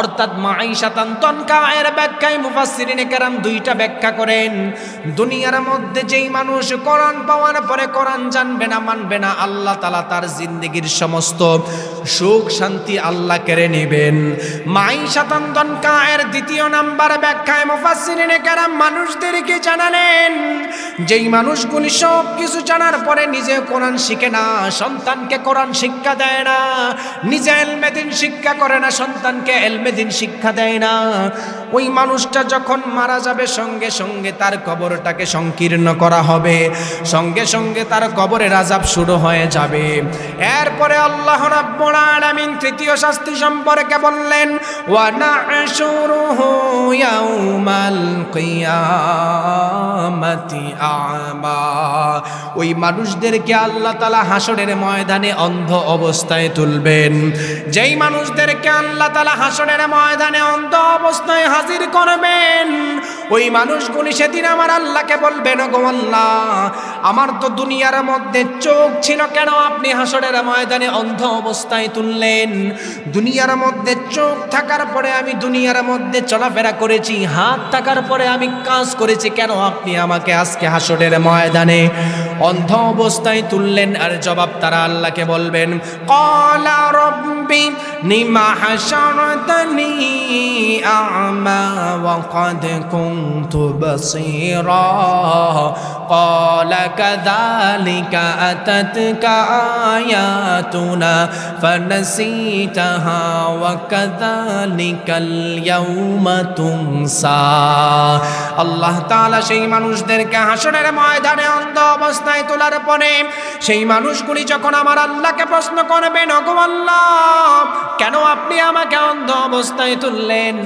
অর্থাৎ মাঈশাতান দানকা এর ব্যাখ্যায় মুফাসসিরিনে কেরাম 2টা ব্যাখ্যা করেন। দুনিয়ার মধ্যে যেই মানুষ কোরআন পাওয়ার পরে কোরআন জানবে না, মানবে না, আল্লাহ তাআলা তার জিন্দেগীর সমস্ত সুখ শান্তি আল্লাহ কেড়ে নেবেন। মাঈশাতান দানকা এর 2 নাম্বার ব্যাখ্যায় মুফাসসিরিনে কেরাম মানুষদেরকে জানালেন, যেই মানুষগুলি সব কিছু জানার পরে নিজে কোরআন শিখে না, সন্তানকে কোরআন শিক্ষা দেয় না, নিজে ইলমে দ্বীন শিক্ষা করে না, সন্তানকে ইলমে ইলমে দিন শিক্ষা দেয় না। ওই মানুষটা যখন মারা যাবে সঙ্গে সঙ্গে তার কবরটাকে সংকীর্ণ করা হবে, সঙ্গে সঙ্গে তার কবরের আযাব শুরু হয়ে যাবে। এরপরে আল্লাহ রাব্বুল আলামিন তৃতীয় শাস্তি সম্পর্কে বললেন, ওয়া নাহশুরুহু ইয়াউমাল কিয়ামাতি আ'মা। ওই মানুষদেরকে আল্লাহ তাআলা হাসরের ময়দানে অন্ধ অবস্থায় তুলবেন। যেই মানুষদেরকে আল্লাহ তাআলা হাসরের ময়দানে অন্ধ অবস্থায় হাজির করবেন, ওই মানুষগুলি সেদিন আমার আল্লাহকে বলবেন, ওগো আল্লাহ, আমার তো দুনিয়ার মধ্যে চোখ ছিল, কেন আপনি হাসরের ময়দানে অন্ধ অবস্থায় তুললেন? দুনিয়ার মধ্যে চোখ থাকার পরে আমি দুনিয়ার মধ্যে চলাফেরা করেছি, হাত থাকার পরে আমি কাজ করেছি, কেন আপনি আমাকে আজকে হাসরের ময়দানে অন্ধ অবস্থায় তুললেন? আর জবাব তারা আল্লাহকে বলবেন, ক্বালা রাব্বি লিমা হাশারতানি আ'মা ওয়া ক্বাদ কুনতু বাসীরা ক্বালা কাযালিকা আতাতকা আয়াতুনা ফানাসিতাহা ওয়া কাযালিকাল ইয়াউমা তুনসা। আল্লাহ তাআলা সেই মানুষদেরকে হাসরের ময়দানে অন্ধ অবস্থায় তোলার পরে সেই মানুষগুলি যখন আমার আল্লাহকে প্রশ্ন করবেন, ওগো আল্লাহ, কেন আপনি আমাকে অন্ধ অবস্থায় তুললেন?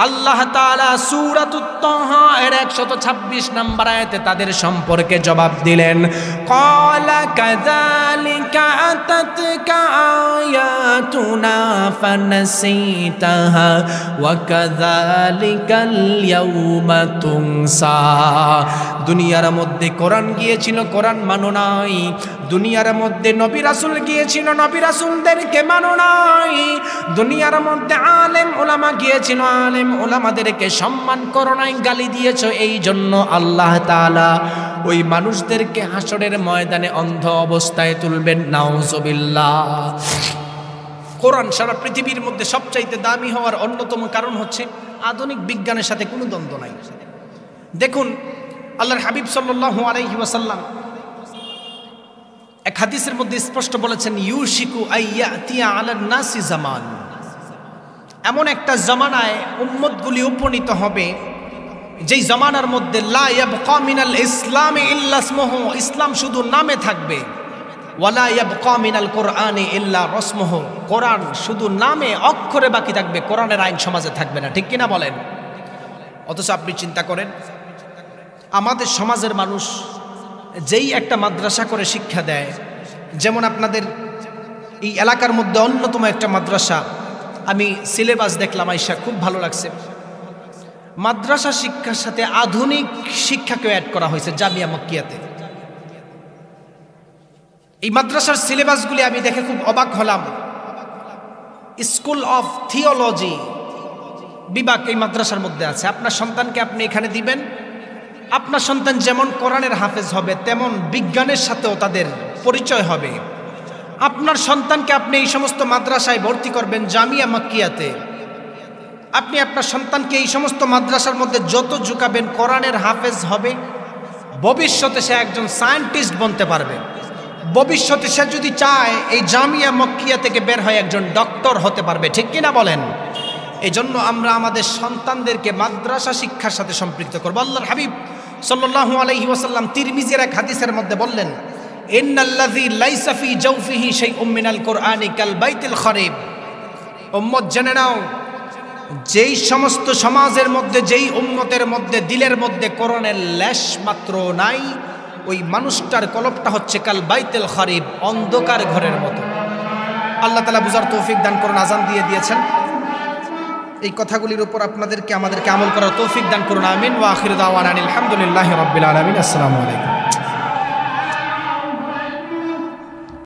আল্লাহ তাআলা সূরাতুত তাহা এর 126 নম্বর আয়াতে তাদের সম্পর্কে জবাব দিলেন, ক্বালা কাযালিকা আতাতকা আয়াতুনা ফানাসিতাহা ওয়া কাযালিকাল ইয়াউমা তুনসা। দুনিয়ার মধ্যে কোরআন গিয়েছিল, কোরআন মানো নাই। দুনিয়ার মধ্যে নবী রাসূল গিয়েছিল, নবী রাসূলদেরকে মানো নাই। দুনিয়ার মধ্যে আলেম ওলামা গিয়েছিল, আলেম ওলামাদেরকে সম্মান করো নাই, গালি দিয়েছো। এই জন্য আল্লাহ তাআলা ওই মানুষদেরকে হাসরের ময়দানে অন্ধ অবস্থায় তুলবেন। নাউজুবিল্লাহ। কোরআন সারা পৃথিবীর মধ্যে সবচাইতে দামি হওয়ার অন্যতম কারণ হচ্ছে আধুনিক বিজ্ঞানের সাথে কোনো দ্বন্দ্ব নাই। দেখুন, আল্লাহর হাবিব সাল্লাল্লাহু আলাইহি ওয়াসাল্লাম এক হাদিসের মধ্যে স্পষ্ট বলেছেন, ইউশিকু আইয়াতিয়া আলান নাসি জামান। এমন একটা জামানায় উম্মতগুলি উপনীত হবে যেই জামানার মধ্যে লা ইয়াবকা মিনাল ইসলামি ইল্লা ইসমুহু, ইসলাম শুধু নামে থাকবে। ওয়ালা ইয়াবকা মিনাল কুরআনি ইল্লা রাসমুহু, কোরআন শুধু নামে অক্ষরে বাকি থাকবে, কোরআনের আইন সমাজে থাকবে না। ঠিক কিনা বলেন? অথচ আপনি চিন্তা করেন, আমাদের সমাজের মানুষ যেই একটা মাদ্রাসা করে শিক্ষা দেয়, যেমন আপনাদের এই এলাকার মধ্যে অন্যতম একটা মাদ্রাসা, আমি সিলেবাস দেখলাম আইসা, খুব ভালো লাগছে। মাদ্রাসা শিক্ষার সাথে আধুনিক শিক্ষাকেও অ্যাড করা হয়েছে জামিয়া মক্কিয়াতে। এই মাদ্রাসার সিলেবাসগুলি আমি দেখে খুব অবাক হলাম। স্কুল অফ থিওলজি বিভাগ এই মাদ্রাসার মধ্যে আছে। আপনার সন্তানকে আপনি এখানে দিবেন, আপনার সন্তান যেমন কোরআনের হাফেজ হবে, তেমন বিজ্ঞানের সাথেও তাদের পরিচয় হবে। আপনার সন্তানকে আপনি এই সমস্ত মাদ্রাসায় ভর্তি করবেন, জামিয়া মক্কিয়াতে। আপনি আপনার সন্তানকে এই সমস্ত মাদ্রাসার মধ্যে যত ঝুঁকাবেন, কোরআনের হাফেজ হবে, ভবিষ্যতে সে একজন সায়েন্টিস্ট বনতে পারবে। ভবিষ্যতে সে যদি চায় এই জামিয়া মক্কিয়া থেকে বের হয়ে একজন ডক্টর হতে পারবে। ঠিক কিনা বলেন? এই জন্য আমরা আমাদের সন্তানদেরকে মাদ্রাসা শিক্ষার সাথে সম্পৃক্ত করব। আল্লাহর হাবিব সাল্লাল্লাহু আলাইহি ওয়াসাল্লাম তিরমিজির এক হাদিসের মধ্যে বললেন, ইন্নাল্লাযী লাইসা ফী জাওফিহি শাইউম মিনাল কুরআনি কাল বাইতিল খরিব। উম্মত জেনে নাও, যেই সমস্ত সমাজের মধ্যে, যেই উম্মতের মধ্যে দিলের মধ্যে কোরআনের লেশ মাত্র নাই, ওই মানুষটার কলবটা হচ্ছে কাল বাইতুল খরিব, অন্ধকার ঘরের মতো। আল্লাহ তাআলা বুঝার তৌফিক দান করুন। আজান দিয়ে দিয়েছেন, এই কথাগুলির উপর আপনাদেরকে আমাদেরকে আমল করার তৌফিক দান করুন। আমিন। ওয়া আখিরু দাওয়ানা আলহামদুলিল্লাহি রাব্বিল আলামিন। আসসালামু আলাইকুম।